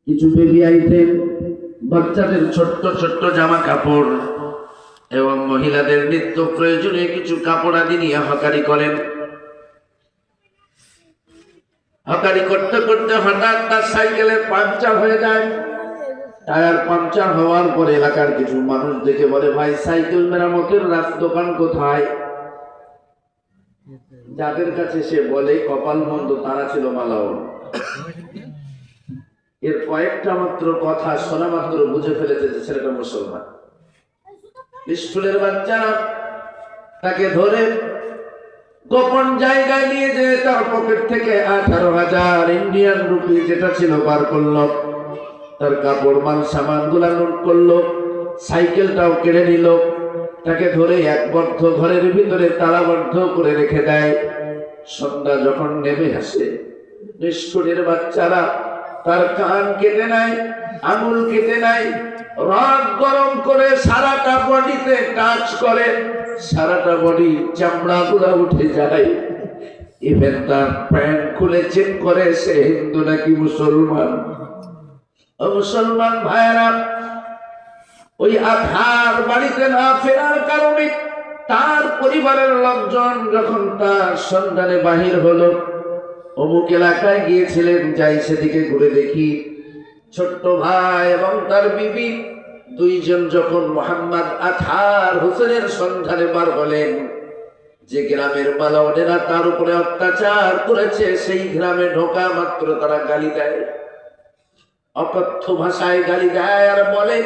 কিছু baby item, বাচ্চাদের ছোট্ট ছোট্ট জামা কাপড় এবং মহিলাদের নিত্য প্রয়োজনীয় কিছু কাপড় আদি নিয়ে হকারি করেন। হকারি করতে করতে হঠাৎ তার সাইকেলে পাংচার হয়ে যায়। টায়ার পাংচার হওয়ার পরে এলাকার কিছু মানুষ দেখে বলে, ভাই সাইকেল মেরামতের দোকান কোথায়? যাদের কাছে সে বলে কপাল মন্দ তারা ছিল মালাউন। এর কয়েকটা মাত্র কথা শোনা মাত্র বুঝে ফেলেছে যে ছেলেটা মুসলমান। স্কুলের বাচ্চারা তাকে ধরে গোপন জায়গায় নিয়ে যে তার পকেট থেকে 18,000 ইন্ডিয়ান রুপি যেটা ছিল বার করলো, তার কাপড় মাল সামান গুলা নোট করলো, সাইকেলটাও কেড়ে নিল। তাকে ধরে এক বদ্ধ ঘরের ভিতরে তালাবদ্ধ করে রেখে দেয়। সন্ধ্যা যখন নেমে আসে, নিষ্ঠুরের বাচ্চারা তার কান কেটে নেয়, আঙুল কেটে নেয়, রড গরম করে সারাটা বডিতে টাচ করে, সারাটা বডি চামড়া গুলা উঠে যায়। ইভেন তার প্যান্ট খুলে চেক করে সে হিন্দু নাকি মুসলমান। মুসলমান ভাইয়েরা, ওই আধার বাড়িতে না ফেরার কারণে তার পরিবারের লোকজন যখন তার সন্ধানে বাহির হলো, অমুক এলাকায় গিয়েছিলেন, যাই সেদিকে ঘুরে দেখি ছোট্ট ভাই এবং তার বিবি দুইজন যখন মোহাম্মদ আথার হোসেনের সন্ধানে বার হলেন, যে গ্রামের মালাউনেরা তার উপরে অত্যাচার করেছে সেই গ্রামে ঢোকা মাত্র তারা গালি দেয়, অকথ্য ভাষায় গালি দেয় আর বলে,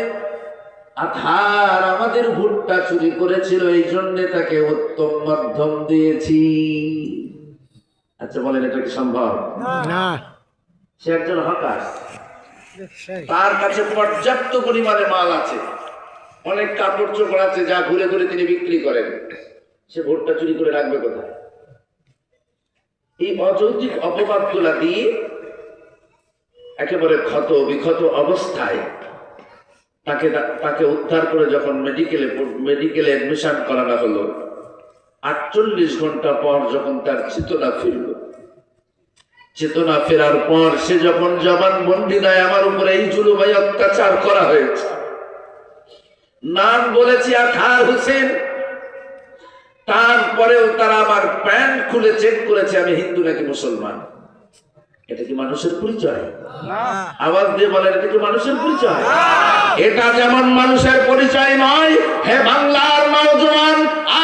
আধার আমাদের ভুট্টা চুরি করেছিল, এই জন্য তাকে উত্তম মাধ্যম দিয়েছি। আচ্ছা বলেন, এটা কি সম্ভব? না। সে একজন হকার, তার কাছে পর্যাপ্ত পরিমাণে মাল আছে, অনেক কাপড় চোপড় আছে, যা ঘুরে ঘুরে তিনি বিক্রি করেন। সে ভুট্টা চুরি করে রাখবে কোথায়? এই অযৌক্তিক অপবাদগুলা দিয়ে একেবারে ক্ষত বিক্ষত অবস্থায় তাকে উদ্ধার করে যখন মেডিকেলে অ্যাডমিশন করানো হলো, 48 ঘন্টা পর যখন তার চেতনা ফিরল, চেতনা ফেরার পর সে যখন জবানবন্দি দেয়, আমার উপরে এই জুলুমাই অত্যাচার করা হয়েছে, নাম বলেছি আথার হোসেন, তারপরেও তারা আমার প্যান্ট খুলে চেক করেছে আমি হিন্দু নাকি মুসলমান। এটা কি মানুষের পরিচয়? আওয়াজ দিয়ে বলেন, এটা কি মানুষের পরিচয়? এটা যেমন মানুষের পরিচয় নয়, হে বাংলার নওজোয়ান,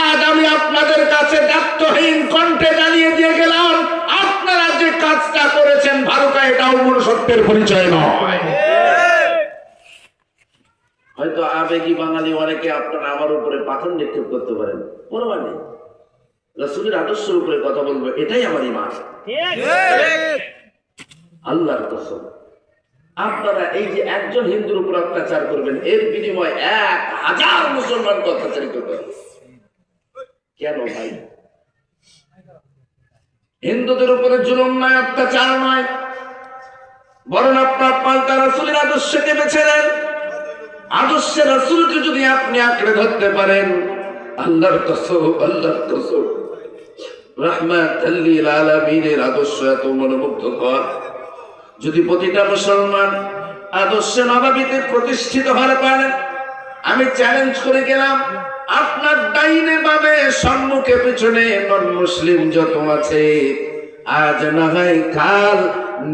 আজ আমি আপনাদের কাছে দায়িত্বহীন কণ্ঠে জানিয়ে দিয়ে গেলাম, আপনারা যে কাজটা করেছেন ভারতে, এটাও মনুষ্যত্বের পরিচয় নয়। হয়তো আবেগী বাঙালি অনেকে আপনারা আমার উপরে পাথর নিক্ষেপ করতে পারেন, পরোয়া নেই, রাসূলের আদর্শের উপরে কথা বলবো, এটাই আমার ঈমান। আল্লাহর কসম, আপনারা এই যে একজন হিন্দুর উপর অত্যাচার করবেন, এর বিনিময়ে 1000 মুসলমানকে অত্যাচারিত করবেন। কেন ভাই? হিন্দুদের উপরে জুলুম নয়, অত্যাচার নয়, বরং আপনার পাল্টা রাসূলের আদর্শকে বেছে নেন। আদর্শে রাসূলকে যদি আপনি আঁকড়ে ধরতে পারেন, আল্লাহর কসম, আল্লাহর কসম, রাহমাতাল লিল আলামিনের আদর্শ এত মনোমুগ্ধকর। যদি প্রতিটা মুসলমান আদর্শে নববীতে প্রতিষ্ঠিত হতে পারে, আমি চ্যালেঞ্জ করে গেলাম, আপনার ডাইনে বামে সম্মুখে পিছনে নন মুসলিম যত আছে, আজ না হয় কাল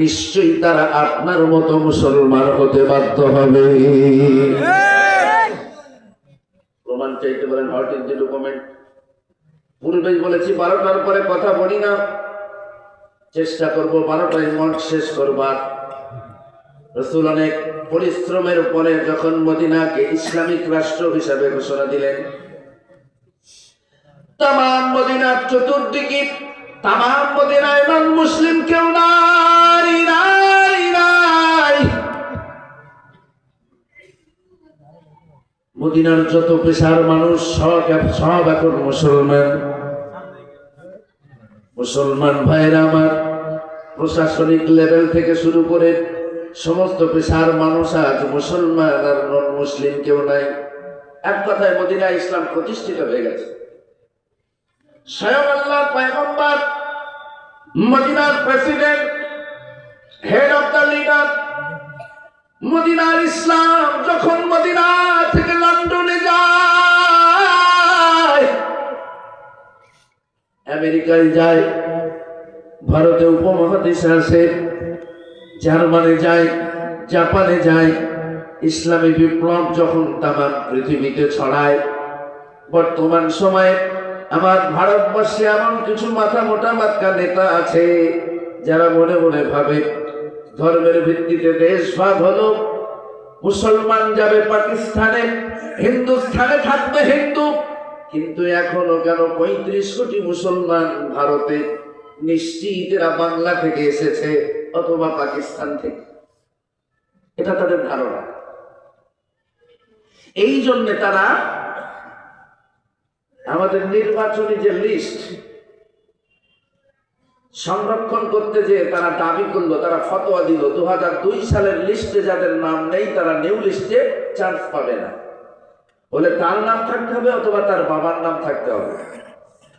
নিশ্চয়ই তারা আপনার মতো মুসলমান হতে বাধ্য হবে। প্রমাণ চাইতে বলেন, হোয়াট ইজ দ্য ডকুমেন্ট? পূর্বেই বলেছি 12টার পরে কথা বলি না, চেষ্টা করব 12টায় মঠ শেষ করবার। রাসূল অনেক পরিশ্রমের পরে যখন মদিনাকে ইসলামিক রাষ্ট্র হিসাবে ঘোষণা দিলেন, তাম মদিনার চতুর্দিকে, তাম মদিনায় নন মুসলিম কেউ নাই, নাই, নাই। মদিনার যত পেশার মানুষ সব এখন মুসলমান। মুসলমান ভাইরা আমার, প্রশাসনিক লেভেল থেকে শুরু করে সমস্ত পেশার মানুষ আজ মুসলমান, আর নন মুসলিম কেউ নাই। এক কথায় মদিনা ইসলাম প্রতিষ্ঠিত হয়ে গেছে। স্বয়ং আল্লাহর পয়গম্বর, মদিনার president, head of the leader, মদিনার ইসলাম যখন মদিনা থেকে লন্ডনে যায়, আমেরিকায় যায়, ভারতে উপমহাদেশে আসে, জার্মানে যায়, জাপানে যায়, ইসলামী বিপ্লব যখন তামাম পৃথিবীতে ছড়ায়, বর্তমান সময়ে আমার ভারতবর্ষে এমন কিছু মাথা মোটা মাত্রা নেতা আছে যারা মনে মনে ভাবে ধর্মের ভিত্তিতে দেশ ভাগ হলো, মুসলমান যাবে পাকিস্তানে, হিন্দুস্তানে থাকবে হিন্দু। কিন্তু এখনো কেন 35 কোটি মুসলমান ভারতে নিশ্চিত এরা বাংলা থেকে এসেছে অথবা পাকিস্তান থেকে, এটা তাদের ধারণা। এই জন্য তারা আমাদের নির্বাচনী যে লিস্ট সংরক্ষণ করতে যে তারা দাবি করলো, তারা ফতোয়া দিল 2002 সালের লিস্টে যাদের নাম নেই তারা নিউ লিস্টে চান্স পাবে না, বলে তার নাম থাকতে হবে অথবা তার বাবার নাম থাকতে হবে।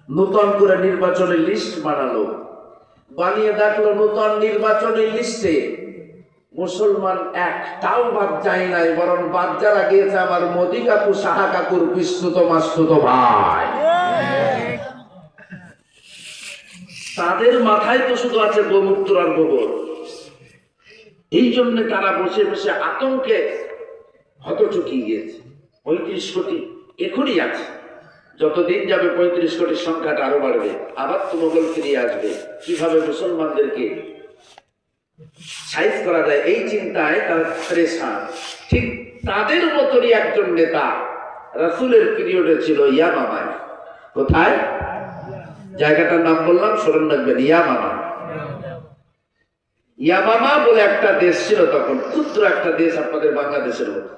নূতন করে নির্বাচনী লিস্ট বানালো, বানিয়ে দেখলো নূতন নির্বাচনী লিস্টে মুসলমান একটাও বাদ যায় নাই, বরং বাদ যারা গিয়েছে আমার মোদি কাকু, সাহা কাকুর বিস্তুত মাস্তুত ভাই, তাদের মাথায় তো শুধু আছে গোমূত্র আর গোবর। এই জন্য তারা বসে বসে আতঙ্কে হতচকিয়ে গিয়েছে। 35 কোটি এখনই আছে, যতদিন যাবে 35 কোটির সংখ্যাটা আরো বাড়বে, আবার তো মোগল ফিরিয়ে আসবে, কিভাবে মুসলমানদেরকে সাইজ করা যায় এই চিন্তায় তারা পরেশান। ঠিক তাদের মতনই একজন নেতা রাসূলের পিরিয়ডে ছিল ইয়ামামায়। কোথায়? জায়গাটার নাম বললাম, স্মরণ রাখবেন, ইয়ামামা। ইয়ামামা বলে একটা দেশ ছিল তখন, ক্ষুদ্র একটা দেশ আপনাদের বাংলাদেশের মতো।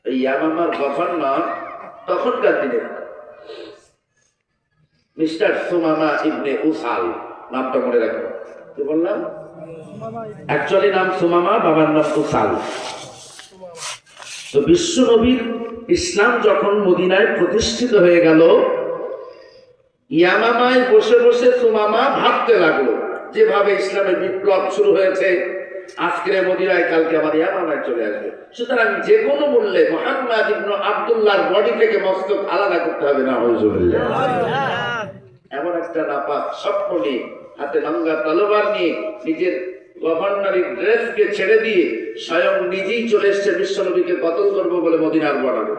এই ইয়ামামার গভর্নর তখনকার দিনে মিস্টার সুমামা ইবনে উসাল, নামটা মনে রাখবেন। কি বললাম? অ্যাকচুয়ালি নাম সুমামা, বাবার নাম উসাল। তো বিশ্ব নবীর ইসলাম যখন মদিনায় প্রতিষ্ঠিত হয়ে গেল, ইয়ামামায় বসে বসে সুমামা ভাবতে লাগলো, যেভাবে ইসলামের বিপ্লব শুরু হয়েছে আজকের মদিনায়, কালকে আমার ইয়ামামায় চলে আসবে। সুতরাং যে কোনো মূল্যে মুহাম্মদ ইবনে আব্দুল্লাহর বডি থেকে মস্তক আলাদা করতে হবে না। হুজুরিল্লাহ এমন একটা নাপাক স্বপ্ন নিয়ে, হাতে নঙ্গা তলোয়ার নিয়ে, নিজের গভর্নরি ড্রেসকে ছেড়ে দিয়ে স্বয়ং নিজেই চলে এসছে বিশ্বনবীকে কতল করবো বলে মদিনার বর্ডারে।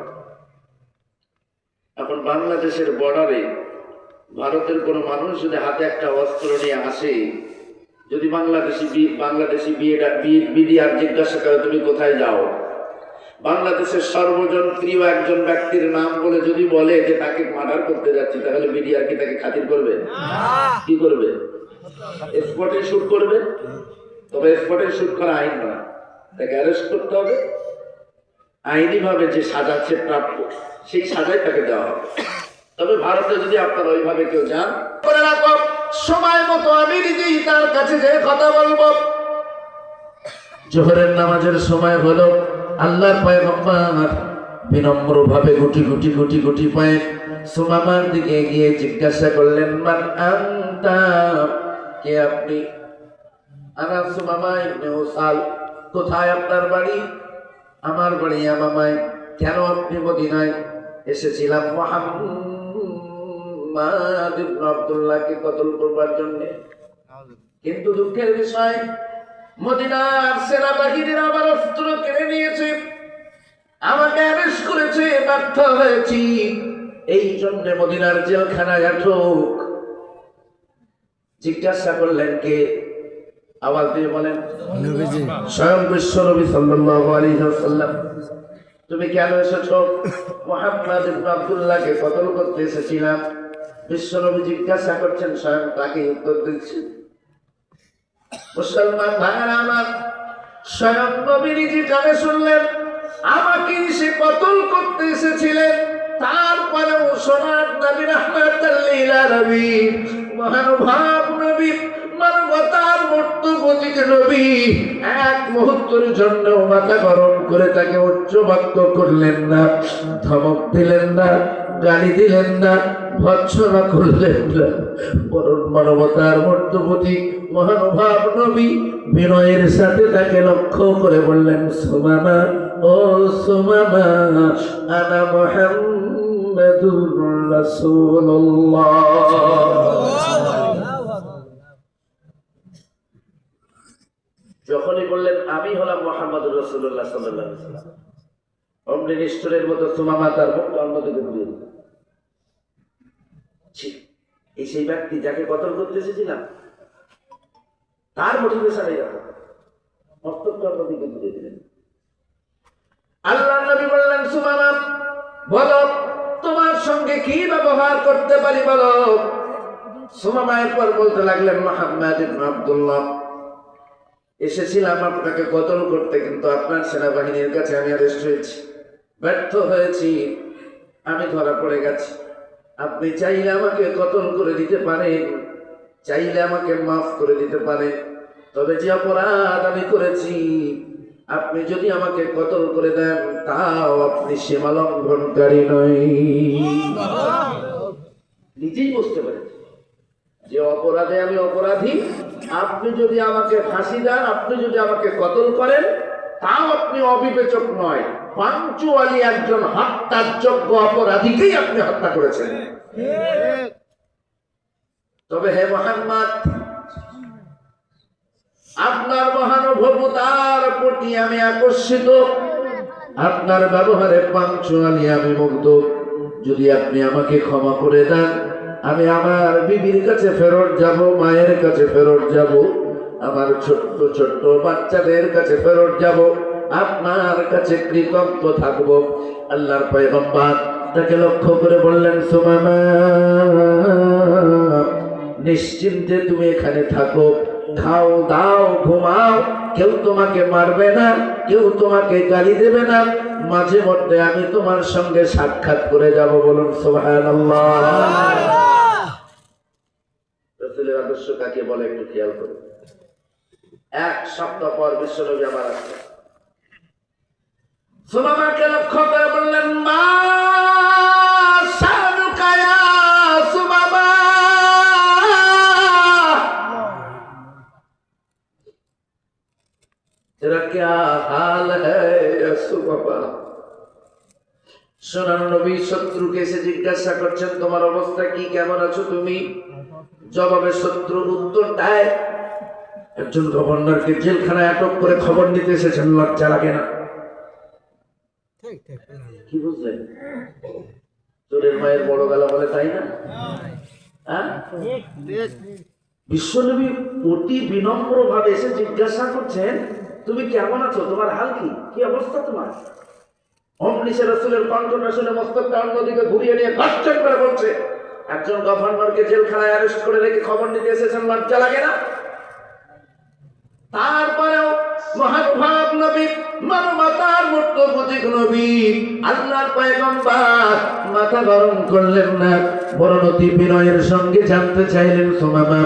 এখন বাংলাদেশের বর্ডারে ভারতের কোনো মানুষ যদি হাতে একটা অস্ত্র নিয়ে আসে, যদি বাংলাদেশি বিডিআর জিজ্ঞাসা করে তুমি কোথায় যাও, বাংলাদেশের সর্বজনপ্রিয় একজন ব্যক্তির নাম বলে যদি বলে যে তাকে মার্ডার করতে যাচ্ছি, তাহলে বিডিআর কি তাকে খাতির করবে? কি করবে? স্পটে শুট করবে। তবে স্পটে শুট করা আইন না, তাকে অ্যারেস্ট করতে হবে, আইনি ভাবে যে সাজা সে প্রাপ্য সেই সাজাই তাকে দেওয়া হবে। তবে ভারতে যদি আপনারা ওইভাবে কেউ যান, করে রাখো সময় মতো আমি নিজেই তার কাছে যে কথা বলবো। জোহরের নামাজের সময় হলো, আল্লাহর পয়গম্বর বিনম্র ভাবে গুটি গুটি গুটি গুটি পায়ে সুমামার দিকে গিয়ে জিজ্ঞাসা করলেন, মান আনতা, কে আপনি? আনা সুমামা ইবনে উসাল। কোথায় আপনার বাড়ি? আমার বাড়ি ইয়ামামায়। কেন আপনি মদিনায়? এসেছিলাম মুহাম্মদ ইবনে আব্দুল্লাহকে কতল করবার জন্য। কিন্তু দুঃখের বিষয়, মদিনার সেনাবাহিনীর আমার অস্ত্র কেড়ে নিয়েছে, আমাকে অ্যারেস্ট করেছে, ব্যর্থ হয়েছি, এই জন্য মদিনার জেলখানায় আটক। জিজ্ঞাসা করলেন কে? আওয়াজ দিয়ে বলেন, স্বয়ং বিশ্ব নবী সাল্লাল্লাহু আলাইহি ওয়াসাল্লাম। তুমি কেন এসেছো? মুহাম্মদ ইবনে আব্দুল্লাহকে কতল করতে এসেছিলাম। বিশ্ব নবী জিজ্ঞাসা করছেন, স্বয়ং তাকে উত্তর দিচ্ছেন। মুসলমান ভাইরা আমার, স্বয়ং নবী নিজে কানে শুনলেন আমাকে সে কতল করতে এসেছিলেন, তারপরেও সোনার নবী রাহমাতুল লিল আলামিন মহানুভাব নবী মানবতার মূর্তিপতিক নবী এক মুহূর্তের জন্য মাথা গরম করে তাকে উচ্চ বাক্য করলেন না, ধমক দিলেন না, গালি দিলেন না, ভৎসনা করলেন না, বরং মানবতার মূর্তিপতি মহানুভাব নবী বিনয়ের সাথে তাকে লক্ষ্য করে বললেন, সুমামা, ও সুমামা, আনা মুহাম্মাদুর রাসূলুল্লাহ। যখনই বললেন আমি হলাম মুহাম্মদুর রাসূলুল্লাহ সাল্লাল্লাহু আলাইহি ওয়াসাল্লাম, অমনি নিষ্ঠুরের মতো সুমামা তার মুখটা অন্যদিকে ঘুরিয়ে দিল। এই সেই ব্যক্তি যাকে কতল করতে এসেছিলাম তার মোটিভেশনে যাবো, মস্তকটা অন্যদিকে ঘুরিয়ে দিলেন। আল্লাহর নবী বললেন, সুমামা বলো তোমার সঙ্গে কি ব্যবহার করতে পারি বলো। সুমামা এরপর বলতে লাগলেন, মুহাম্মদ ইবনে আব্দুল্লাহ, এসেছিলাম আপনাকে কতল করতে, কিন্তু আপনার সেনাবাহিনীর কাছে আমি অ্যারেস্ট হয়েছি, ব্যর্থ হয়েছি, আমি ধরা পড়ে গেছি। আপনি চাইলে আমাকে কতল করে দিতে পারেন, চাইলে আমাকে মাফ করে দিতে পারেন, তবে যে অপরাধ আমি করেছি আপনি যদি আমাকে কতল করে দেন তাও আপনি সীমা লঙ্ঘনকারী নয়। নিজেই বুঝতে পেরেছি যে অপরাধে আমি অপরাধী, আপনি যদি আমাকে ফাঁসি দেন, আপনি যদি আমাকে কতল করেন তাও আপনি অবিবেচক নয়, পাঞ্চুয়ালি একজন হত্যার যোগ্য অপরাধীকেই আপনি হত্যা করেছেন। তবে হে মুহাম্মদ, আপনার মহানুভবতার প্রতি আমি আকর্ষিত, আপনার ব্যবহারে পাঞ্চুয়ালি আমি মুগ্ধ। যদি আপনি আমাকে ক্ষমা করে দেন আমি আমার বিবির কাছে ফেরত যাব, মায়ের কাছে ফেরত যাব, আমার ছোট্ট ছোট্ট বাচ্চাদের কাছে ফেরত যাব, আপনার কাছে কৃতজ্ঞ থাকবো। আল্লাহর পয়গম্বর তাকে লক্ষ্য করে বললেন, সুমামা নিশ্চিন্তে তুমি এখানে থাকো, খাও দাও ঘুমাও, কেউ তোমাকে মারবে না, কেউ তোমাকে গালি দেবে না, মাঝে মধ্যে আমি তোমার সঙ্গে সাক্ষাৎ করে যাব। বলুন সুবহানাল্লাহ। রাসূলের আদর্শ কাকে বলে একটু খেয়াল করুন। এক সপ্তাহ পর বিশ্বনবী আমার আসছে, সুমামাকে লক্ষ্য করে বললেন, মা শানুকা ইয়া সুমামা, तेरा क्या हाल है सुमाমা। সোনার নবী শত্রুকে এসে জিজ্ঞাসা করছেন, তোমার অবস্থা কি, কেমন আছো তুমি? জবাবে শত্রুর উত্তর দেয়, একজন গভর্নরকে জেলখানায় আটক করে খবর নিতে এসেছেন, লজ্জা লাগে না? কি বুঝলেন? চোরের মায়ের বড় গলা বলে, তাই না? বিশ্বনবী অতি বিনম্র ভাবে এসে জিজ্ঞাসা করছেন, তুমি কেমন আছো, তোমার হাল কি, কি অবস্থা তোমার? অমনি সে রাসূলের কণ্ঠটা শুনে মস্তকটা অন্যদিকে ঘুরিয়ে নিয়ে গর্জন করে বলছে, একজন গভর্নরকে জেলখানায় অ্যারেস্ট করে রেখে খবর নিতে এসেছেন, লজ্জা লাগে না? তারপরেও মহানুভাব নবী, মানবতার মূর্তিপতিক নবী, আল্লাহর পয়গম্বর মাথা গরম করলেন না, বরং অতি বিনয়ের সঙ্গে জানতে চাইলেন, সুমামা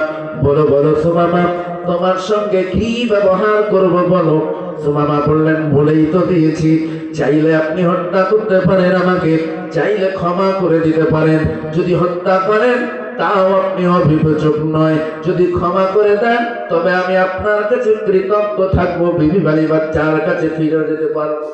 বলো বলো সুমামা, তোমার সঙ্গে কি ব্যবহার করব বলো। সুমামা বললেন, বলেই তো দিয়েছি, চাইলে আপনি হত্যা করতে পারেন আমাকে, চাইলে ক্ষমা করে দিতে পারেন, যদি হত্যা করেন তাও আপনি অবিবেচক নয়, যদি ক্ষমা করে দেন তবে আমি আপনার কাছে কৃতজ্ঞ থাকবো, বিবি বাড়ি বাচ্চার কাছে ফিরে যেতে পারবো।